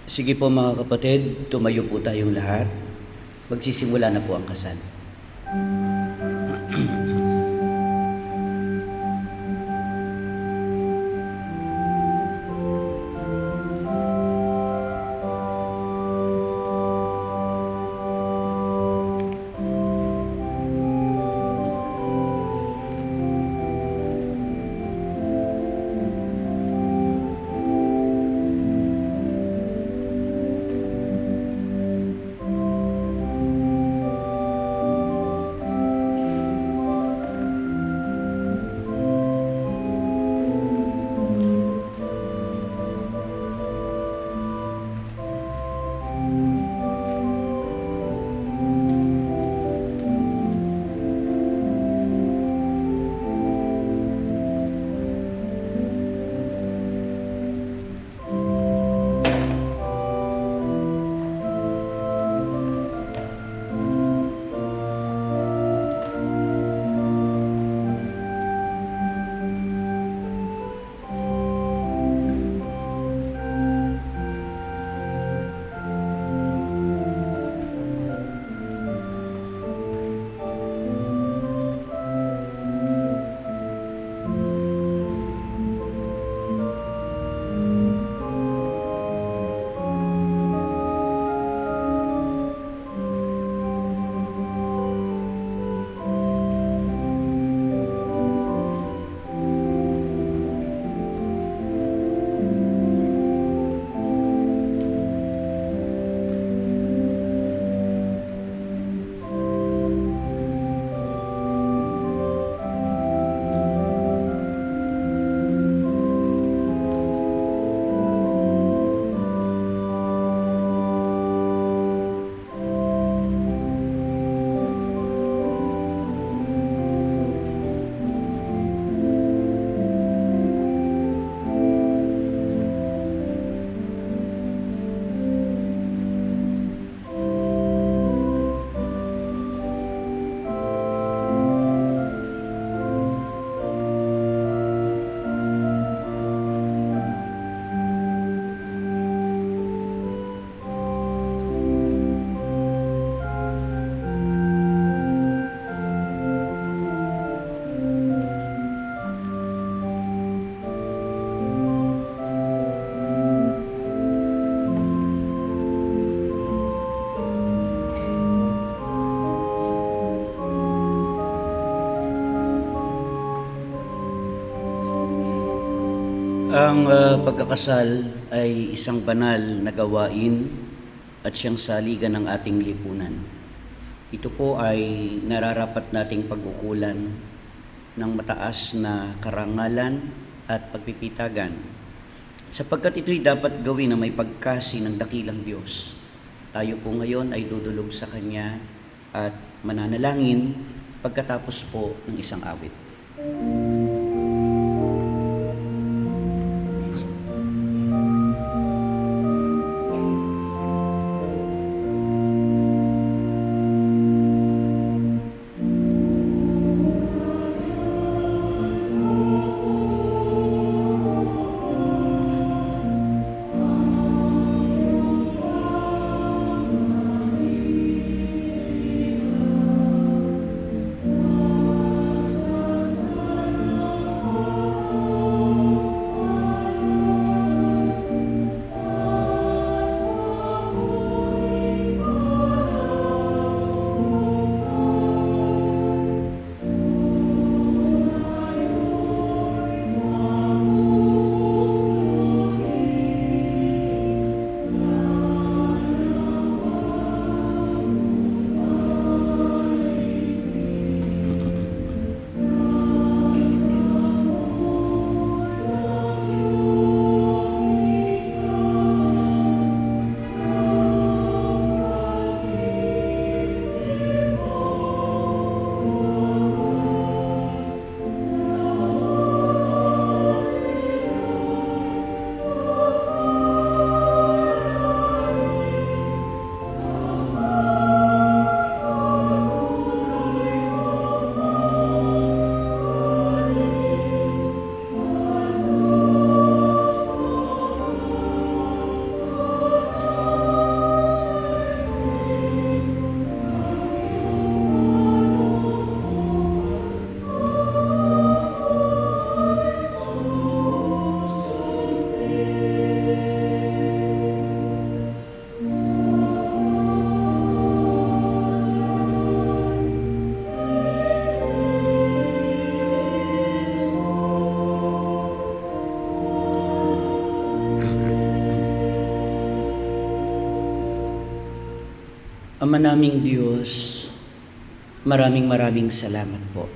Sige po mga kapatid, tumayo po tayong lahat. Magsisimula na po ang kasal. Ang pagkakasal ay isang banal na gawain at siyang saligan ng ating lipunan. Ito po ay nararapat nating pag-ukulan ng mataas na karangalan at pagpipitagan. Sapagkat ito'y dapat gawin na may pagkasi ng dakilang Diyos. Tayo po ngayon ay dudulog sa Kanya at mananalangin pagkatapos po ng isang awit. Ama naming Diyos, maraming salamat po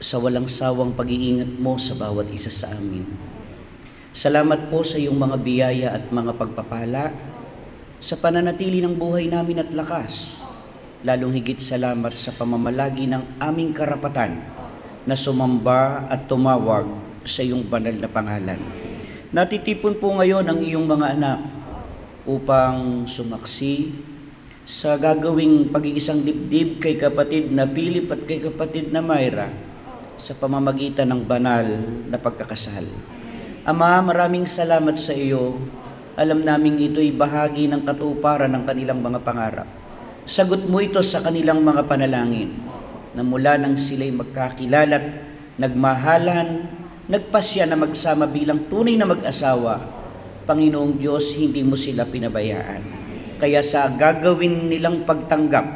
sa walang sawang pag-iingat mo sa bawat isa sa amin. Salamat po sa iyong mga biyaya at mga pagpapala sa pananatili ng buhay namin at lakas. Lalong higit salamat sa pamamalagi ng aming karapatan na sumamba at tumawag sa iyong banal na pangalan. Natitipon po ngayon ang iyong mga anak upang sumaksi sa gagawing pag-iisang dibdib kay kapatid na Philip at kay kapatid na Myra sa pamamagitan ng banal na pagkakasal. Ama, maraming salamat sa iyo. Alam naming ito'y bahagi ng katuparan ng kanilang mga pangarap. Sagot mo ito sa kanilang mga panalangin na mula nang sila'y magkakilala't nagmahalan, nagpasya na magsama bilang tunay na mag-asawa. Panginoong Diyos, hindi mo sila pinabayaan. Kaya sa gagawin nilang pagtanggap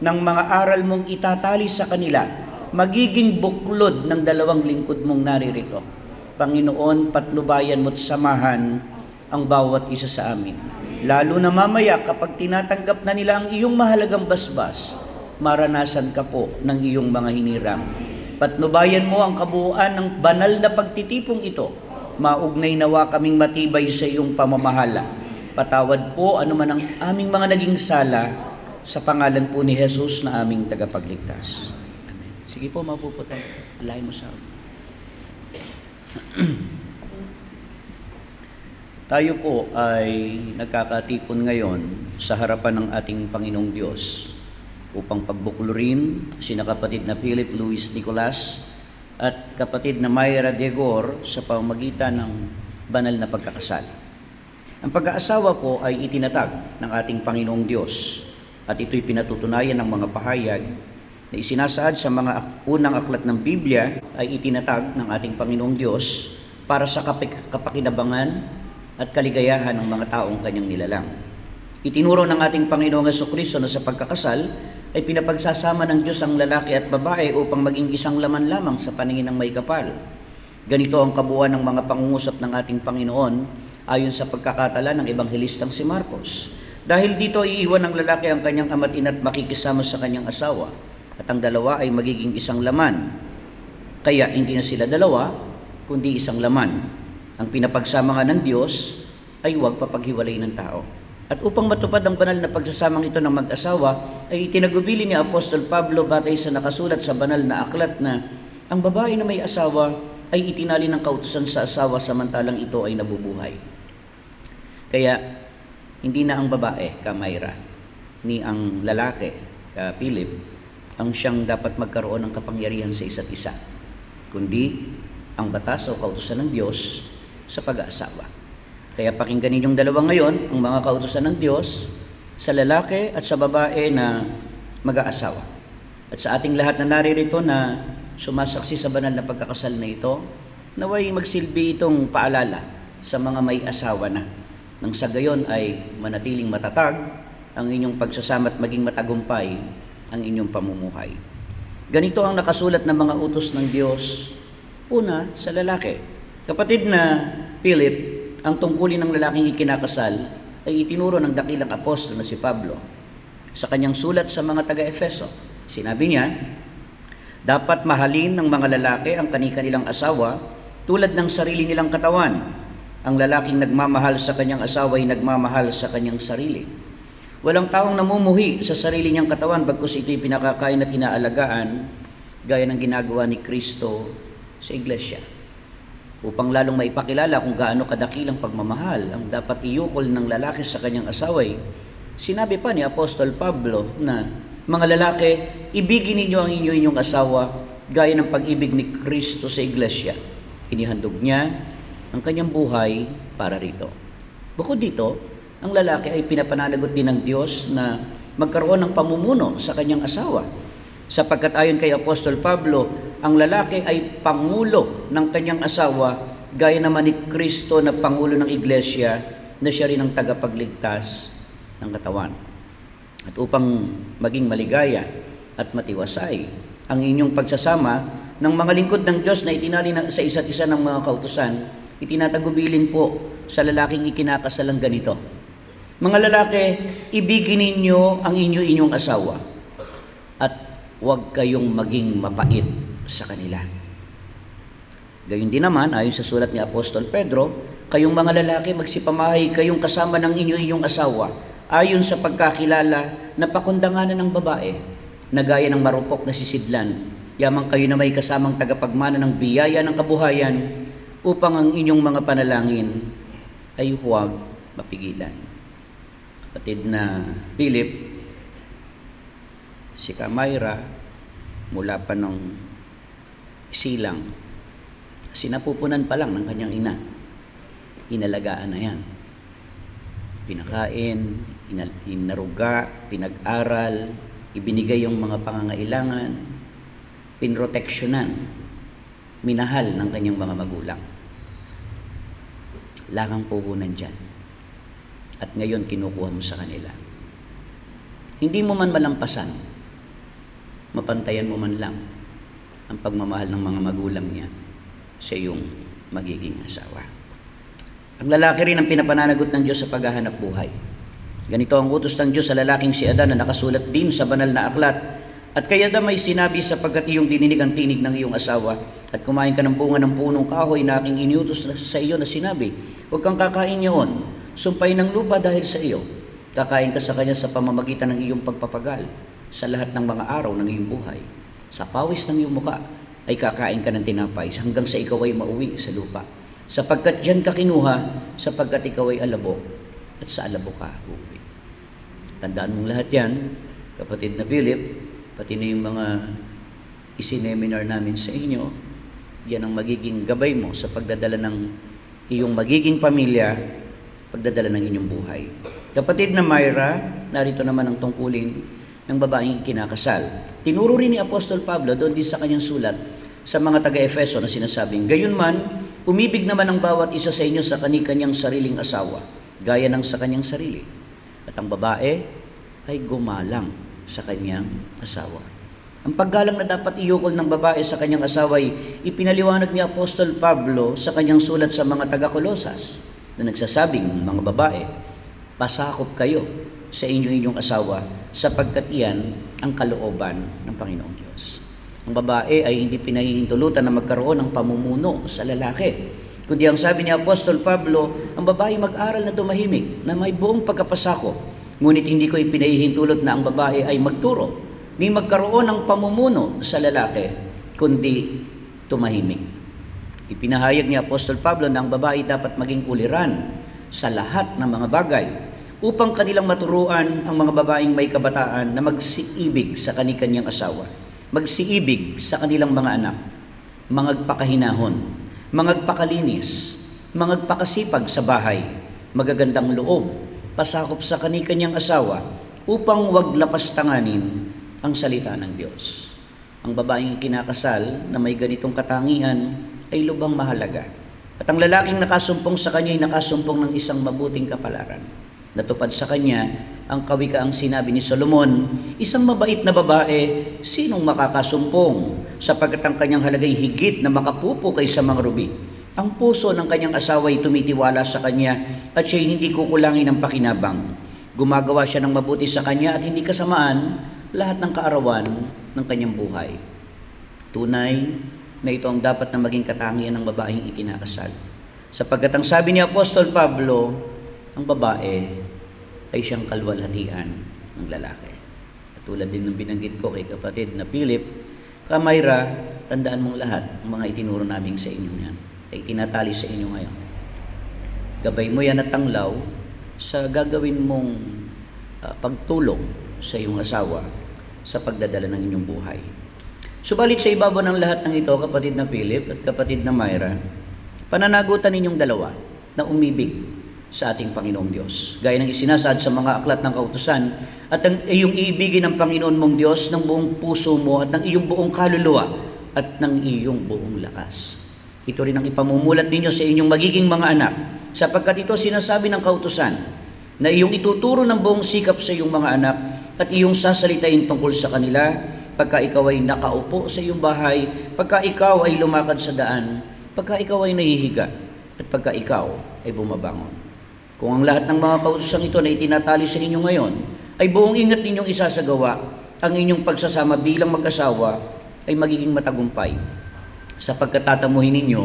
ng mga aral mong itatali sa kanila, magiging buklod ng dalawang lingkod mong naririto. Panginoon, patnubayan mo't samahan ang bawat isa sa amin. Lalo na mamaya kapag tinatanggap na nila ang iyong mahalagang basbas, maranasan ka po ng iyong mga hiniram. Patnubayan mo ang kabuuan ng banal na pagtitipong ito. Maugnay nawa kaming matibay sa iyong pamamahala. Patawad po anuman ang aming mga naging sala sa pangalan po ni Jesus na aming tagapagligtas. Amen. Sige po, maupo tayo. Alayin mo sa Tayo po ay nagkakatipon ngayon sa harapan ng ating Panginoong Diyos upang pagbuklurin sina kapatid na Philip Luis Nicolas at kapatid na Myra Degor sa pamamagitan ng banal na pagkakasal. Ang pag-aasawa po ay itinatag ng ating Panginoong Diyos at ito'y pinatutunayan ng mga pahayag na isinasaad sa mga unang aklat ng Biblia ay itinatag ng ating Panginoong Diyos para sa kapakinabangan at kaligayahan ng mga taong kanyang nilalang. Itinuro ng ating Panginoong Jesucristo na sa pagkakasal ay pinapagsasama ng Diyos ang lalaki at babae upang maging isang laman lamang sa paningin ng may kapal. Ganito ang kabuuan ng mga pangungusap ng ating Panginoon ayon sa pagkakatala ng Ebanghelistang si Marcos. Dahil dito iiwan ng lalaki ang kanyang ama't ina't makikisama sa kanyang asawa at ang dalawa ay magiging isang laman. Kaya hindi na sila dalawa, kundi isang laman. Ang pinapagsama nga ng Diyos ay huwag papaghiwalay ng tao. At upang matupad ang banal na pagsasamang ito ng mag-asawa, ay itinagubili ni Apostol Pablo batay sa nakasulat sa banal na aklat na ang babae na may asawa ay itinali ng kautusan sa asawa samantalang ito ay nabubuhay. Kaya, hindi na ang babae, ka Myra, ni ang lalaki, ka Philip, ang siyang dapat magkaroon ng kapangyarihan sa isa't isa, kundi ang batas o kautusan ng Diyos sa pag-aasawa. Kaya pakinggan ninyong dalawa ngayon ang mga kautusan ng Diyos sa lalaki at sa babae na mag-aasawa. At sa ating lahat na naririto na sumasaksi sa banal na pagkakasal na ito, naway magsilbi itong paalala sa mga may asawa na. Nang sa gayon ay manatiling matatag ang inyong pagsasama at maging matagumpay ang inyong pamumuhay. Ganito ang nakasulat ng mga utos ng Diyos. Una, sa lalaki. Kapatid na Philip, ang tungkulin ng lalaking ikinakasal ay itinuro ng dakilang apostol na si Pablo. Sa kanyang sulat sa mga taga-Efeso, sinabi niya, dapat mahalin ng mga lalaki ang kanilang asawa tulad ng sarili nilang katawan. Ang lalaking nagmamahal sa kanyang asawa ay nagmamahal sa kanyang sarili. Walang taong namumuhi sa sarili niyang katawan bagkus ito'y pinakakain at inaalagaan gaya ng ginagawa ni Kristo sa iglesia. Upang lalong maipakilala kung gaano kadakilang pagmamahal ang dapat iukol ng lalaki sa kanyang asaway, sinabi pa ni Apostol Pablo na, mga lalaki, ibigin ninyo ang inyong asawa gaya ng pag-ibig ni Kristo sa iglesia. Inihandog niya ang kanyang buhay para rito. Bukod dito, ang lalaki ay pinapananagot din ng Diyos na magkaroon ng pamumuno sa kanyang asawa. Sapagkat ayon kay Apostol Pablo, ang lalaki ay pangulo ng kanyang asawa gaya naman ni Kristo na pangulo ng iglesia na siya rin ang tagapagligtas ng katawan. At upang maging maligaya at matiwasay ang inyong pagsasama ng mga lingkod ng Diyos na itinali sa isa't isa ng mga kautusan, itinatagubilin po sa lalaking ikinakasalang ganito. Mga lalaki, ibigin ninyo ang inyong asawa at huwag kayong maging mapait sa kanila. Gayun din naman, ayon sa sulat ni Apostol Pedro, kayong mga lalaki, magsipamahay kayong kasama ng inyong asawa ayon sa pagkakilala na pakundanganan ng babae, na gaya ng marupok na sisidlan, yamang kayo na may kasamang tagapagmana ng biyaya ng kabuhayan, upang ang inyong mga panalangin ay huwag mapigilan. Kapatid na Philip, si Myra, mula pa nung silang, sinapupunan pa lang ng kanyang ina, inalagaan na yan. Pinakain, inaruga, pinag-aral, ibinigay yung mga pangangailangan, pinroteksyonan, minahal ng kanyang mga magulang. Lakang puhunan dyan. At ngayon kinukuha mo sa kanila. Hindi mo man malampasan, mapantayan mo man lang ang pagmamahal ng mga magulang niya sa iyong magiging asawa. Ang lalaki rin ang pinapananagot ng Diyos sa paghahanap buhay. Ganito ang utos ng Diyos sa lalaking si Adan na nakasulat din sa banal na aklat. At kay Adan may sinabi, sapagkat iyong dininig ang tinig ng iyong asawa at kumain ka ng bunga ng punong kahoy na aking iniutos sa iyo na sinabi, huwag kang kakain niyon, sumpay ng lupa dahil sa iyo. Kakain ka sa kanya sa pamamagitan ng iyong pagpapagal sa lahat ng mga araw ng iyong buhay. Sa pawis ng iyong muka ay kakain ka ng tinapay hanggang sa ikaw ay mauwi sa lupa. Sapagkat diyan ka kinuha, sapagkat ikaw ay alabo, at sa alabo ka uuwi. Tandaan mong lahat yan, kapatid na Philip, pati na yung mga isinominar namin sa inyo, yan ang magiging gabay mo sa pagdadala ng iyong magiging pamilya, pagdadala ng inyong buhay. Kapatid na Myra, narito naman ang tungkulin ng babaeng kinakasal. Tinuro rin ni Apostol Pablo doon din sa kanyang sulat sa mga taga-Efeso na sinasabing, gayunman, umibig naman ang bawat isa sa inyo sa kani-kanyang sariling asawa, gaya ng sa kanyang sarili. At ang babae ay gumalang sa kanyang asawa. Ang paggalang na dapat iukol ng babae sa kanyang asawa ay ipinaliwanag ni Apostol Pablo sa kanyang sulat sa mga taga-Kolosas na nagsasabing, mga babae, pasakop kayo sa inyong asawa sapagkat iyan ang kalooban ng Panginoong Diyos. Ang babae ay hindi pinahihintulutan na magkaroon ng pamumuno sa lalaki. Kundi ang sabi ni Apostol Pablo, ang babae mag-aral na tumahimik, na may buong pagkapasakop. Ngunit hindi ko ipinahihintulot na ang babae ay magturo, ni magkaroon ng pamumuno sa lalaki, kundi tumahimik. Ipinahayag ni Apostol Pablo na ang babae dapat maging uliran sa lahat ng mga bagay, upang kanilang maturuan ang mga babaeng may kabataan na magsiibig sa kani-kanyang asawa, magsiibig sa kanilang mga anak, mangagpakahinahon, mangagpakalinis, mangagpakasipag sa bahay, magagandang loob, pasakop sa kani-kanyang asawa, upang wag lapastanganin ang salita ng Diyos. Ang babaeng kinakasal na may ganitong katangian ay lubhang mahalaga. At ang lalaking nakasumpong sa kanya ay nakasumpong ng isang mabuting kapalaran. Natupad sa kanya ang kawikaang sinabi ni Solomon, isang mabait na babae, sinong makakasumpong? Sapagkat ang kanyang halagay higit na makapupo kaysa mga rubi. Ang puso ng kanyang asawa ay tumitiwala sa kanya at siya'y hindi kukulangin ng pakinabang. Gumagawa siya ng mabuti sa kanya at hindi kasamaan lahat ng kaarawan ng kanyang buhay. Tunay na ito ang dapat na maging katangian ng babaeng ikinakasal. Sapagkat ang sabi ni Apostol Pablo, ang babae ay siyang kalwalhatian ng lalaki. At tulad din ng binanggit ko kay kapatid na Philip, Myra, tandaan mong lahat ang mga itinuro namin sa inyo yan, ay tinatali sa inyo ngayon. Gabay mo yan at tanglaw sa gagawin mong pagtulong sa iyong asawa sa pagdadala ng inyong buhay. Subalit sa ibabaw ng lahat ng ito, kapatid na Philip at kapatid na Myra, pananagutan ninyong dalawa na umibig sa ating Panginoong Diyos. Gaya ng isinasaad sa mga aklat ng kautusan, at ang iyong iibigin ng Panginoon mong Diyos ng buong puso mo at ng iyong buong kaluluwa at ng iyong buong lakas. Ito rin ang ipamumulat ninyo sa inyong magiging mga anak, sapagkat ito sinasabi ng kautusan, na iyong ituturo ng buong sikap sa iyong mga anak at iyong sasalitain tungkol sa kanila pagka ikaw ay nakaupo sa iyong bahay, pagka ikaw ay lumakad sa daan, pagka ikaw ay nahihiga, at pagka ikaw ay bumabangon. Kung ang lahat ng mga kautosang ito na itinatali sa inyo ngayon, ay buong ingat ninyong isasagawa, ang inyong pagsasama bilang mag-asawa ay magiging matagumpay. Sapagkat tatamuhin ninyo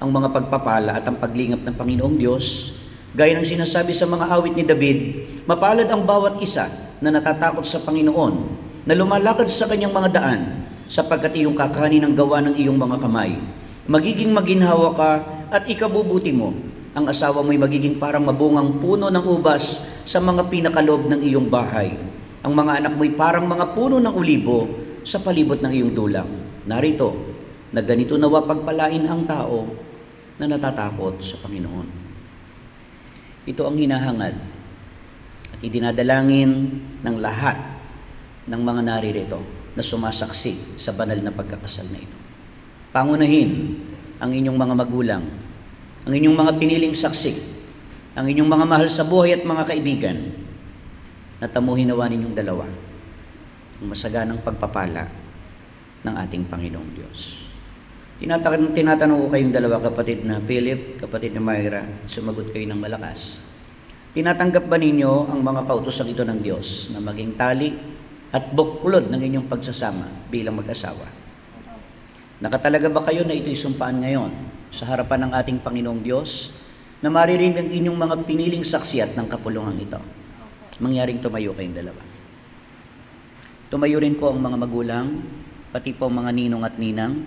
ang mga pagpapala at ang paglingap ng Panginoong Diyos, gaya ng sinasabi sa mga awit ni David, mapalad ang bawat isa na natatakot sa Panginoon, na lumalakad sa kanyang mga daan, sapagkat iyong kakanin ang gawa ng iyong mga kamay. Magiging maginhawa ka at ikabubuti mo. Ang asawa mo'y magiging parang mabungang puno ng ubas sa mga pinakalob ng iyong bahay. Ang mga anak mo'y parang mga puno ng ulibo sa palibot ng iyong dulang. Narito, na ganito nawa pagpalain ang tao na natatakot sa Panginoon. Ito ang hinahangad at idinadalangin ng lahat ng mga naririto na sumasaksi sa banal na pagkakasal na ito. Pangunahin ang inyong mga magulang, ang inyong mga piniling saksi, ang inyong mga mahal sa buhay at mga kaibigan, na tamuhin nawa ninyong dalawa ang masaganang pagpapala ng ating Panginoong Diyos. Tinatanong ko kayong dalawa, kapatid na Philip, kapatid na Myra, sumagot kayo ng malakas. Tinatanggap ba ninyo ang mga kautosang ito ng Diyos na maging tali at buklod ng inyong pagsasama bilang mag-asawa? Nakatalaga ba kayo na ito'y sumpaan ngayon sa harapan ng ating Panginoong Diyos na maririnig ang inyong mga piniling saksi at ng kapulungan ito? Mangyaring tumayo kayong dalawa. Tumayo rin po ang mga magulang, pati po ang mga ninong at ninang.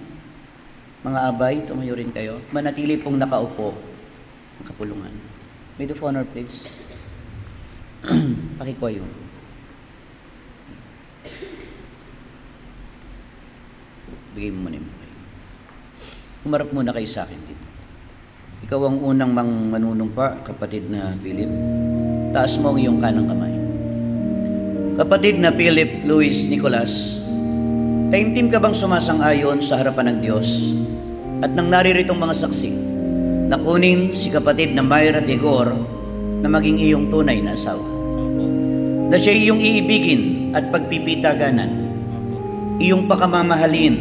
Mga abay, tumayo rin kayo. Manatili pong nakaupo ang kapulungan. Maid of honor, please. Pakikuha yun. Bigay mo muna yung buhay. Umarap muna kayo sa akin dito. Ikaw ang unang manunumpa, kapatid na Philip. Taas mo ang iyong kanang kamay. Kapatid na Philip Luis Nicolas, taimtim ka bang sumasang-ayon sa harapan ng Diyos at nang nariritong mga saksi na kunin si kapatid na Myra Degor na maging iyong tunay na asawa? Na siya iyong iibigin at pagpipitaganan, iyong pakamamahalin,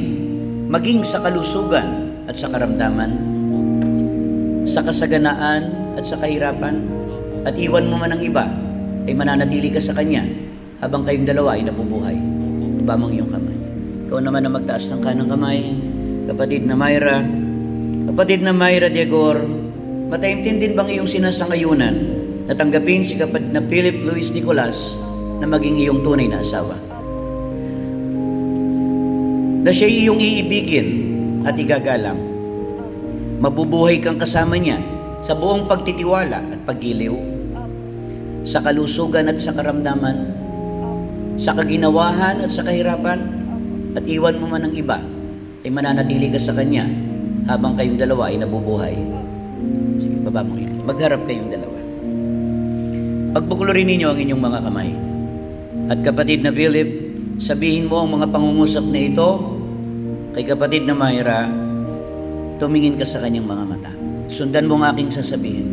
maging sa kalusugan at sa karamdaman, sa kasaganaan at sa kahirapan, at iwan mo man ang iba, ay mananatili ka sa Kanya habang kayong dalawa ay nabubuhay. Ibamang iyong kamay. Ikaw naman na magtaas ng kanang kamay, kapatid na Myra Degor, mataimtim din bang iyong sinasangayunan na tanggapin si kapatid na Philip Luis Nicolas na maging iyong tunay na asawa? Na siya iyong iibigin at igagalang, mabubuhay kang kasama niya sa buong pagtitiwala at paggiliw, sa kalusugan at sa karamdaman, sa kaginawahan at sa kahirapan, at iwan mo man ang iba, ay mananatili ka sa Kanya habang kayong dalawa ay nabubuhay. Sige, baba mo yan. Magharap kayong dalawa. Pagbukulorin ninyo ang inyong mga kamay. At kapatid na Philip, sabihin mo ang mga pangungusap na ito kay kapatid na Myra, tumingin ka sa kanyang mga mata. Sundan mo ang aking sasabihin.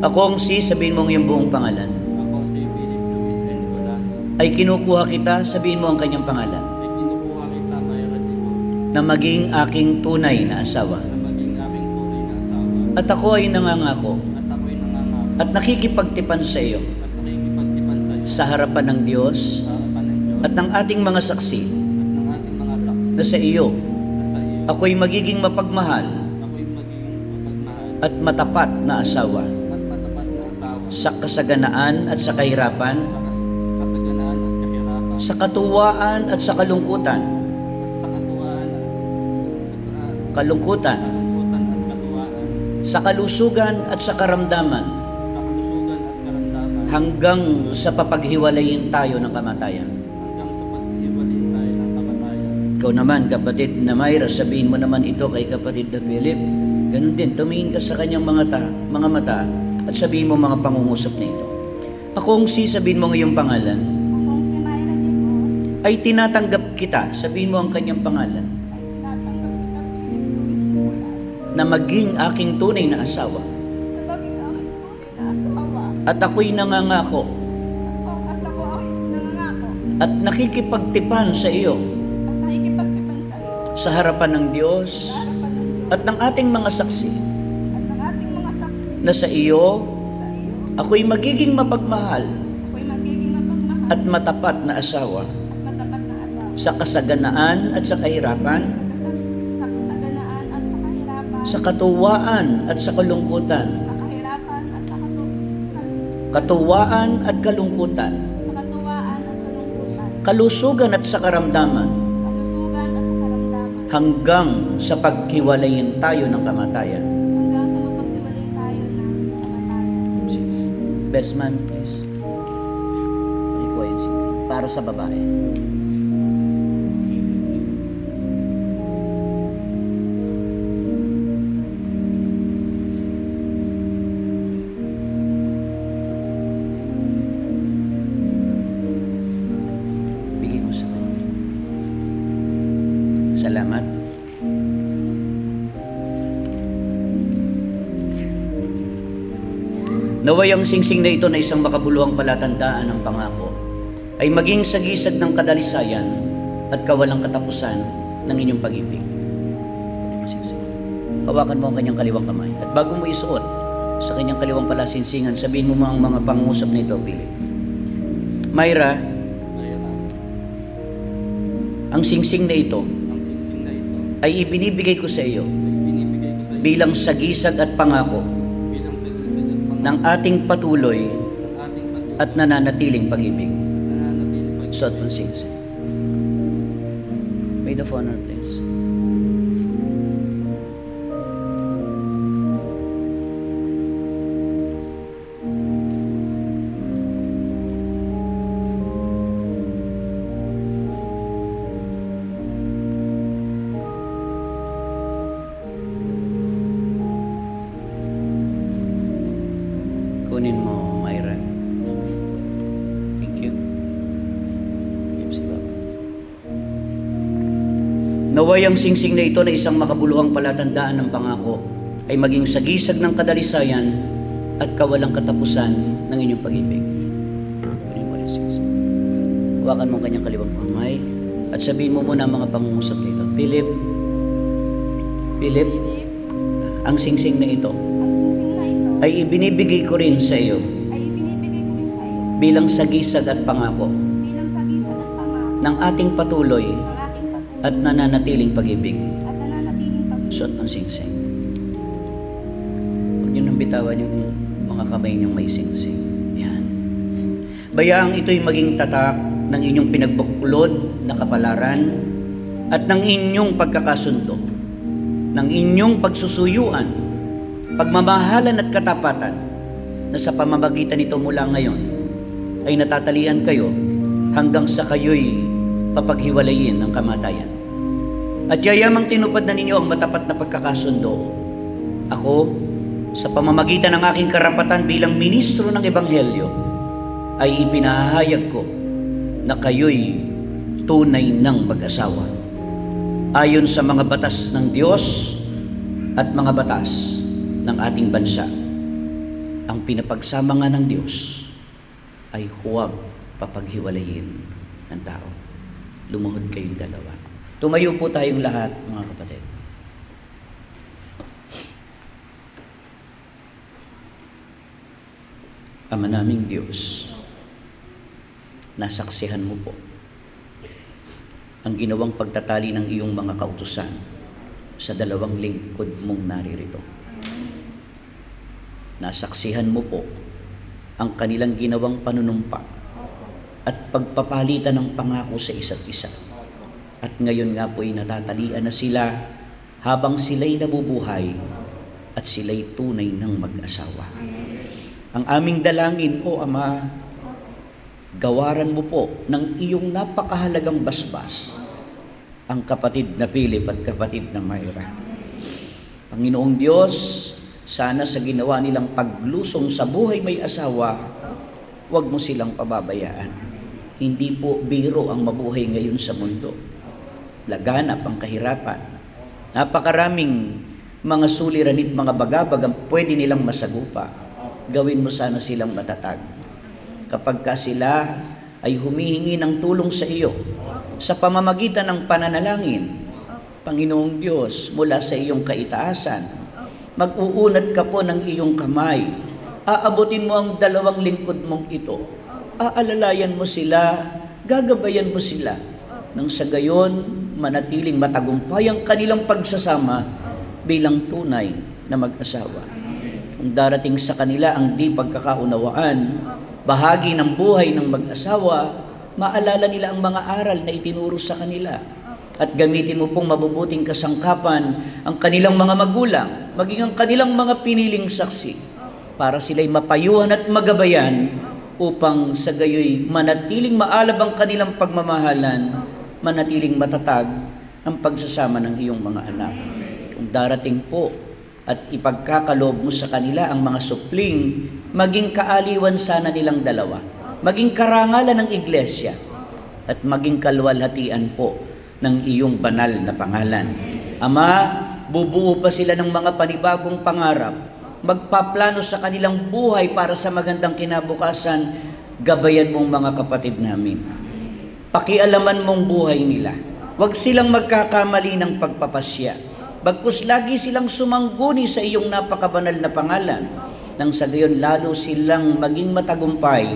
Ako ang sabihin mo ang iyong buong pangalan. Ako si Philip Luis Nicolas. Ay kinukuha kita, sabihin mo ang kanyang pangalan. Ay kinukuha kita, Myra Degor, Na maging aking tunay na asawa. na maging aming tunay na asawa. At ako ay nangangako At ako'y nangangako at nakikipagtipan sa iyo at nakikipagtipan sa iyo sa harapan ng Diyos sa harapan ng Diyos at ng ating mga saksi at ng ating mga saksi na sa iyo na sa iyo ako'y magiging mapagmahal ako'y magiging mapagmahal at matapat na asawa at matapat na asawa sa kasaganaan at sa kahirapan, kasaganaan at kahirapan, sa katuwaan at sa kalungkutan, at sa katuwaan at kalungkutan, kalungkutan at katuwaan, sa kalusugan at sa karamdaman, sa kalusugan at karamdaman, hanggang sa papaghiwalayin tayo ng kamatayan. hanggang sa paghiwalay tayo ng kamatayan. Ikaw naman, kapatid na Myra, sabihin mo naman ito kay kapatid na Philip. Ganun din, tumingin ka sa kanyang mga mata at sabihin mo mga pangungusap na ito. Akong sabihin mo ngayong pangalan, Akong si Myra Degor, ay tinatanggap kita, sabihin mo ang kanyang pangalan, ay tinatanggap kita Philip Luis Nicolas, na maging aking tunay na asawa. na maging aking tunay na asawa, At ako'y nangangako at ako ay nangangako at nakikipagtipan sa iyo at nakikipagtipan sa iyo sa harapan ng Diyos sa harapan ng Diyos at ng ating mga saksi at ng ating mga saksi na sa iyo sa iyo Ako'y magiging mapagmahal Ako'y magiging mapagmahal at matapat na asawa at matapat na asawa. sa kasaganaan at sa kahirapan, Sa kasaganaan at sa kahirapan. sa katuwaan at sa kalungkutan, Sa kahirapan at sa katuwaan at kalungkutan, sa katuwaan at kalungkutan. kalusugan at sa karamdaman, Kalusugan at sa karamdaman. hanggang sa paghiwalayin tayo ng kamatayan. Hanggang sa mapaghiwalay tayo ng kamatayan. Best man, please. Ikuha yung singing. Para sa babae. Bigay ko sa kanya. Salamat. Naway ang singsing na ito na isang makabuluhang palatandaan ng pangako ay maging sagisag ng kadalisayan at kawalang katapusan ng inyong pag-ibig. Hawakan mo ang kanyang kaliwang kamay at bago mo isuot sa kanyang kaliwang palasinsingan, sabihin mo ang mga pangungusap nito, Philip. Myra, Mayra, ang singsing na ito ang singsing na ito ay ibinibigay ko sa iyo ay binibigay ko sa iyo bilang sagisag at pangako bilang sagisag at pangako ng ating patuloy ng ating patuloy at nananatiling pag-ibig. nananatiling pag Suot mo ang singsing. Maid of honor, please. Kunin mo, Myra. Thank you. Give si Baba. Naway ang singsing na ito na isang makabuluhang palatandaan ng pangako ay maging sagisag ng kadalisayan at kawalang katapusan ng inyong pag-ibig. Kunin mo rin singsing. Hawakan mo ang kanyang kaliwang kamay at sabihin mo muna ang mga pangungusap nito. Philip, Philip, ang singsing na ito ang singsing na ito ay ibinibigay ko rin sa iyo ay ibinibigay ko rin sa iyo bilang sagisag at pangako bilang sagisag at pangako ng ating patuloy ng ating patuloy at nananatiling pag-ibig. at nananatiling pag-ibig. Suot ng singsing. Huwag niyo nang bitawan yung mga kamay niyong may singsing. Yan. Bayaang ito'y maging tatak ng inyong pinagbuklod na kapalaran at ng inyong pagkakasundo, ng inyong pagsusuyuan, pagmamahalan at katapatan na sa pamamagitan nito mula ngayon ay natatalian kayo hanggang sa kayo'y papaghiwalayin ng kamatayan. At yayamang tinupad na ninyo ang matapat na pagkakasundo. Ako, sa pamamagitan ng aking karapatan bilang ministro ng Ebanghelyo, ay ipinahayag ko na kayo'y tunay ng mag-asawa. Ayon sa mga batas ng Diyos at mga batas ng ating bansa, ang pinapagsama nga ng Diyos ay huwag papaghiwalayin ng tao. Lumuhod kayong dalawa. Tumayo po tayong lahat, mga kapatid. Ama naming Diyos, nasaksihan mo po ang ginawang pagtatali ng iyong mga kautusan sa dalawang lingkod mong naririto. Nasaksihan mo po ang kanilang ginawang panunumpa at pagpapalitan ng pangako sa isa't isa. At ngayon nga po'y natatalian na sila habang sila'y nabubuhay at sila'y tunay ng mag-asawa. Ang aming dalangin, O Ama, gawaran mo po ng iyong napakahalagang basbas ang kapatid na Philip at kapatid na Myra. Panginoong Diyos, sana sa ginawa nilang paglusong sa buhay may asawa, huwag mo silang pababayaan. Hindi po biro ang mabuhay ngayon sa mundo. Laganap ang kahirapan. Napakaraming mga suliranit, mga bagabag ang pwede nilang masagupa. Gawin mo sana silang matatag. Kapag ka sila ay humihingi ng tulong sa iyo sa pamamagitan ng pananalangin, Panginoong Diyos, mula sa iyong kaitaasan, mag-uunat ka po ng iyong kamay aabutin mo ang dalawang lingkod mong ito. Aalalayan mo sila, gagabayan mo sila. Nang sa gayon, manatiling matagumpay ang kanilang pagsasama bilang tunay na mag-asawa. Kung darating sa kanila ang di pagkakaunawaan, bahagi ng buhay ng mag-asawa, maalala nila ang mga aral na itinuro sa kanila. At gamitin mo pong mabubuting kasangkapan ang kanilang mga magulang, maging ang kanilang mga piniling saksi, para sila'y mapayuhan at magabayan upang sa gayoy manatiling maalab ang kanilang pagmamahalan, manatiling matatag ang pagsasama ng iyong mga anak. Kung darating po at ipagkakaloob mo sa kanila ang mga supling, maging kaaliwan sana nilang dalawa, maging karangalan ng iglesia, at maging kaluwalhatian po ng iyong banal na pangalan. Ama, bubuo pa sila ng mga panibagong pangarap, magpaplano sa kanilang buhay para sa magandang kinabukasan. Gabayan mong mga kapatid namin. Pakialaman mong buhay nila. Huwag silang magkakamali ng pagpapasya. Bagkus lagi silang sumangguni sa iyong napakabanal na pangalan. Nang sa gayon lalo silang maging matagumpay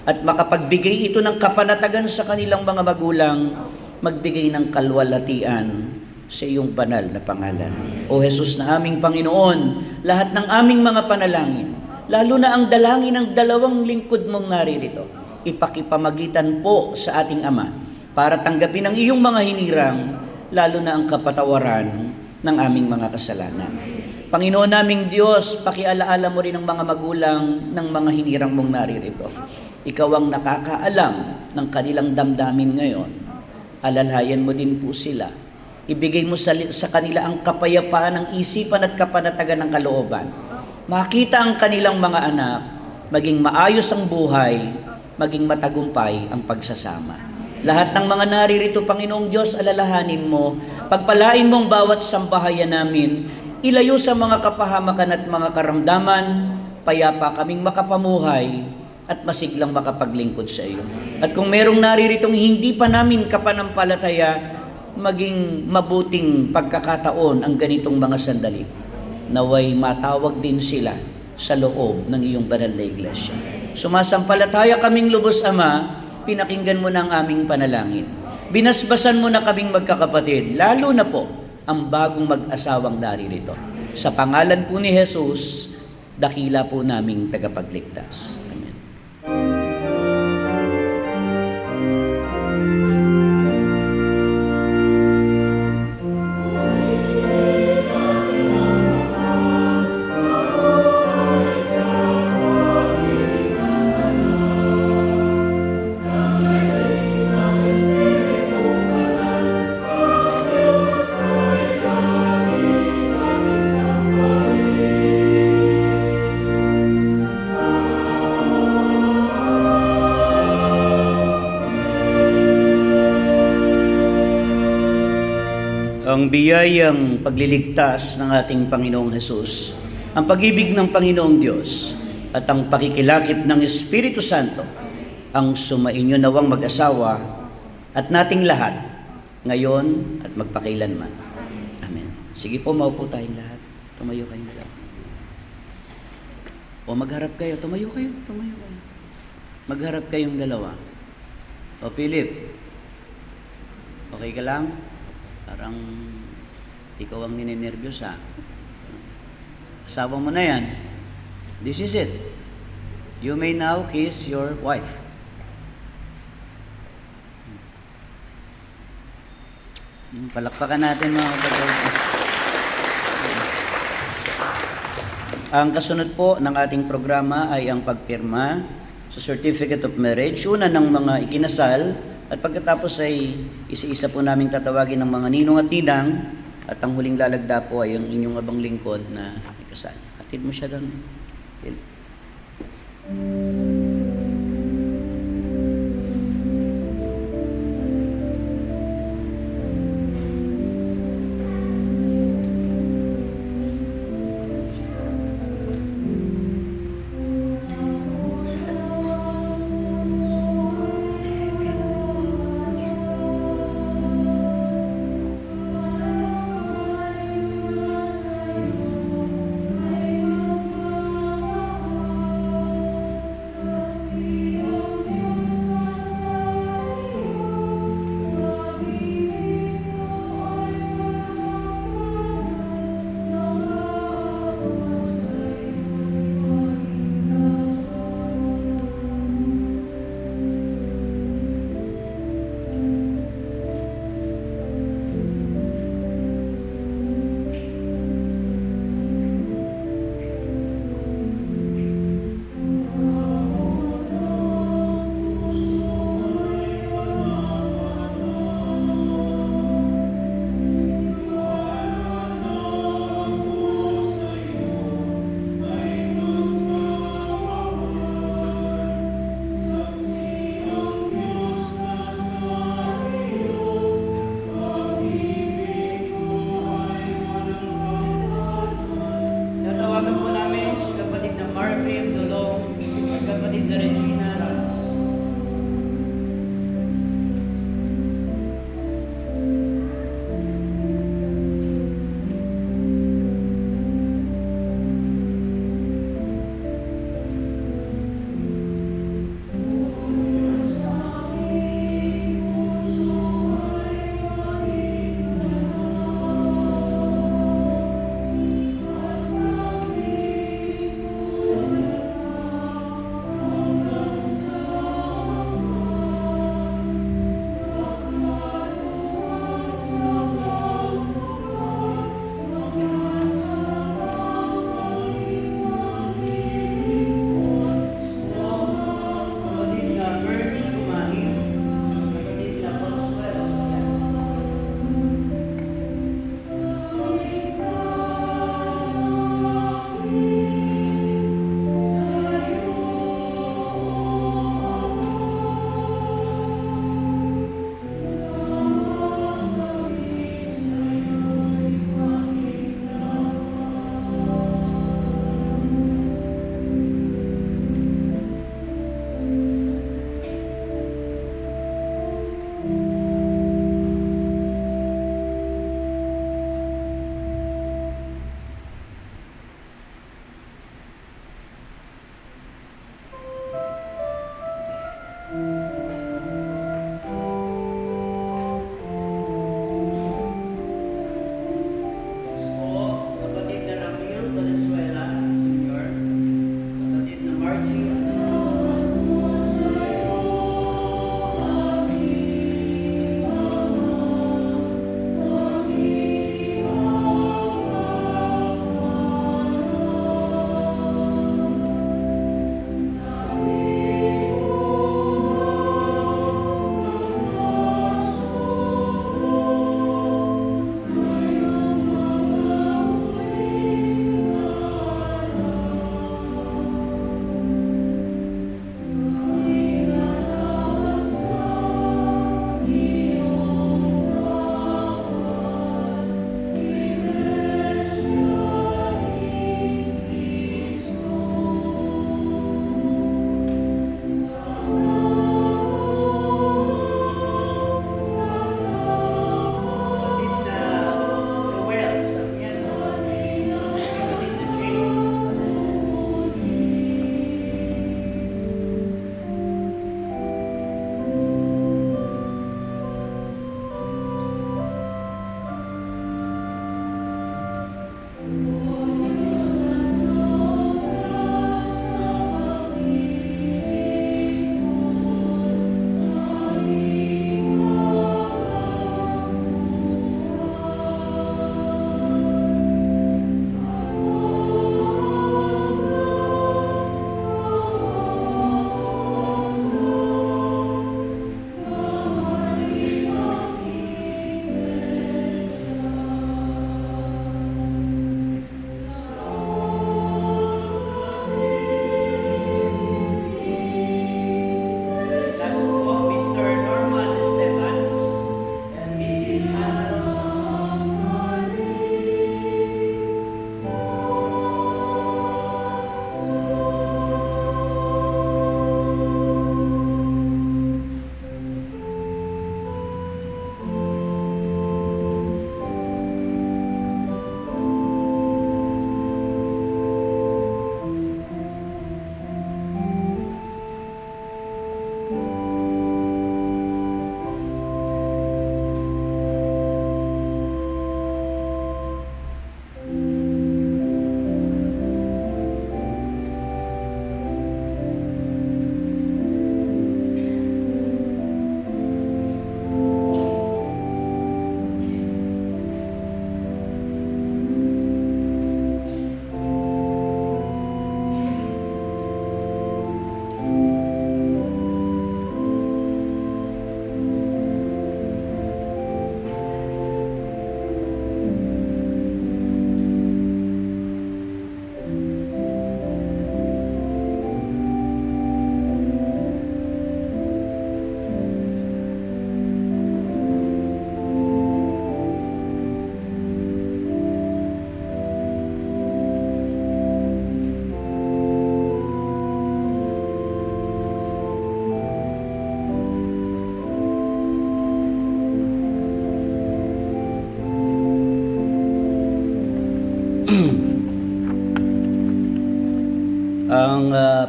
at makapagbigay ito ng kapanatagan sa kanilang mga magulang, magbigay ng kalwalhatian sa iyong banal na pangalan. O Jesus na aming Panginoon, lahat ng aming mga panalangin, lalo na ang dalangin ng dalawang lingkod mong naririto, ipakipamagitan po sa ating Ama para tanggapin ang iyong mga hinirang, lalo na ang kapatawaran ng aming mga kasalanan. Panginoon naming Diyos, pakialaala mo rin ang mga magulang ng mga hinirang mong naririto. Ikaw ang nakakaalam ng kanilang damdamin ngayon. Alalayan mo din po sila. Ibigay mo sa kanila ang kapayapaan ng isipan at kapanatagan ng kalooban. Makita ang kanilang mga anak, maging maayos ang buhay, maging matagumpay ang pagsasama. Lahat ng mga naririto, Panginoong Diyos, alalahanin mo, pagpalain mong bawat sambahayan namin, ilayo sa mga kapahamakan at mga karamdaman, payapa kaming makapamuhay at masiglang makapaglingkod sa iyo. At kung merong nariritong hindi pa namin kapanampalataya, maging mabuting pagkakataon ang ganitong mga sandali, naway matawag din sila sa loob ng iyong banal na iglesia. Sumasampalataya kaming lubos, Ama, pinakinggan mo na ang aming panalangin. Binasbasan mo na kaming magkakapatid, lalo na po ang bagong mag-asawang naririto. Sa pangalan po ni Jesus, dakila po naming tagapagligtas. Amen. Ang biyayang pagliligtas ng ating Panginoong Hesus, ang pag-ibig ng Panginoong Diyos, at ang pakikilakip ng Espiritu Santo, ang sumainyo nawang mag-asawa at nating lahat, ngayon at magpakailanman. Amen. Sige po, maupo tayong lahat. Tumayo kayong dalawa. O magharap kayo. Tumayo kayo. Magharap kayong dalawa. O Philip, okay ka lang? Parang ikaw ang ninenervyos, ha? Asawa mo na yan. This is it. You may now kiss your wife. Palakpakan natin, mga kapatid. Ang kasunod po ng ating programa ay ang pagpirma sa Certificate of Marriage. Una ng mga ikinasal, at pagkatapos ay isa-isa po naming tatawagin ng mga ninong at ninang, at ang huling lalagda po ay ang inyong abang lingkod na ikasal. Hatid mo siya doon.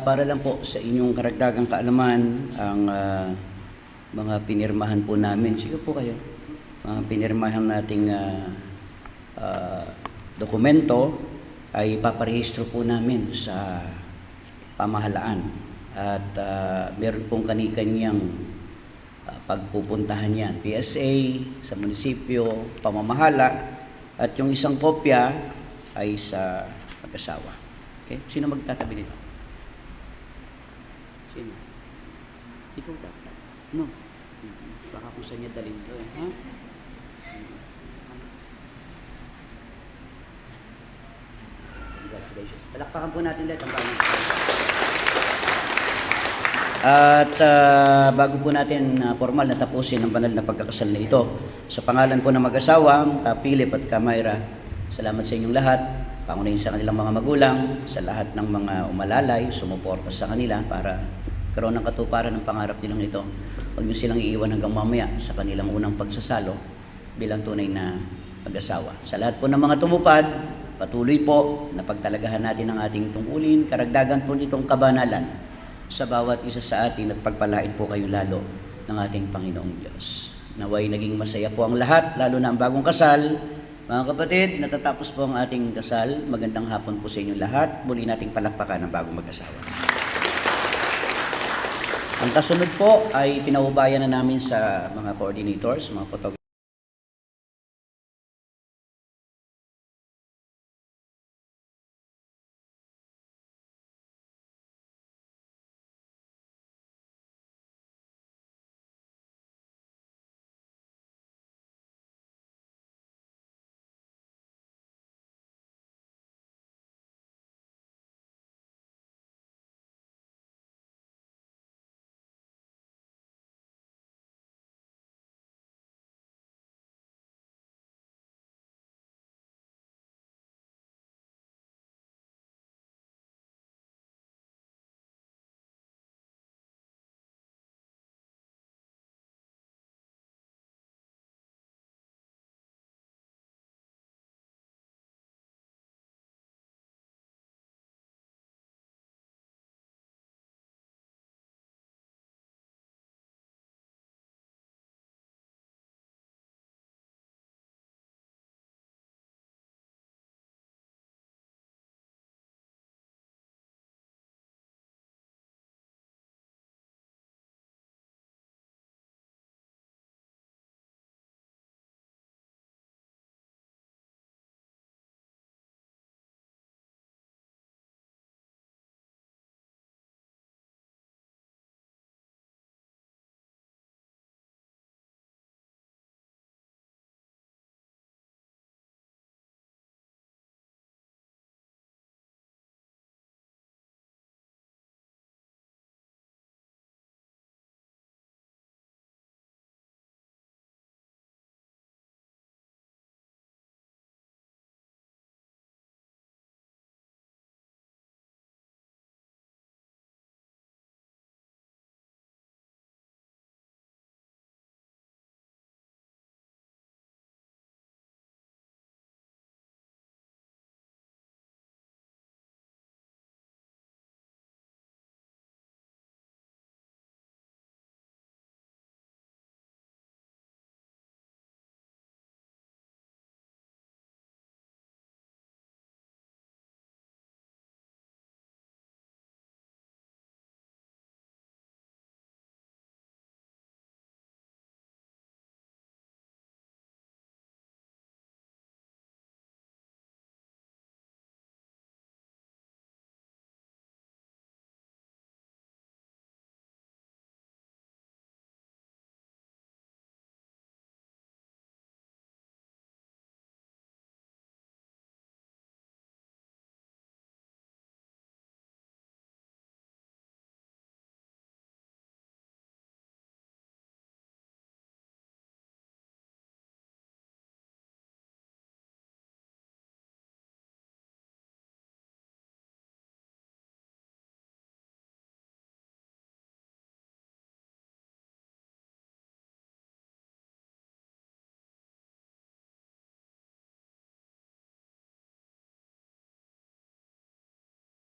Para lang po sa inyong karagdagang kaalaman, ang mga pinirmahan po namin, sige po kayo, mga pinirmahan nating dokumento ay paparehistro po namin sa pamahalaan at meron pong kani-kanyang pagpupuntahan yan. PSA, sa munisipyo, pamamahala, at yung isang kopya ay sa mag-asawa. Okay? Sino magtatabi nito? Sino? Ikaw dapat. No. Baka kung saan niya dalhin ito eh. Ha? Congratulations. Palakpakan po natin lahat ang banang. At bago po natin formal na tapusin ang banal na pagkakasal na ito, sa pangalan po ng mag-asawang Philip at Kamayra, salamat sa inyong lahat, pangunahin sa kanilang mga magulang, sa lahat ng mga umalalay, sumuporta sa kanila para karoon ng katuparan ng pangarap nilang ito. Huwag niyo silang iiwan hanggang mamaya sa kanilang unang pagsasalo bilang tunay na mag-asawa. Sa lahat po ng mga tumupad, patuloy po na pagtalagahan natin ang ating tungkulin, karagdagan po nitong kabanalan sa bawat isa sa atin at pagpalain po kayo lalo ng ating Panginoong Diyos. Naway naging masaya po ang lahat, lalo na ang bagong kasal. Mga kapatid, natatapos po ang ating kasal. Magandang hapon po sa inyo lahat. Muli nating palakpakan ang bagong mag-asawa. Ang kasunod po ay pinaubayan na namin sa mga coordinators, mga photographer.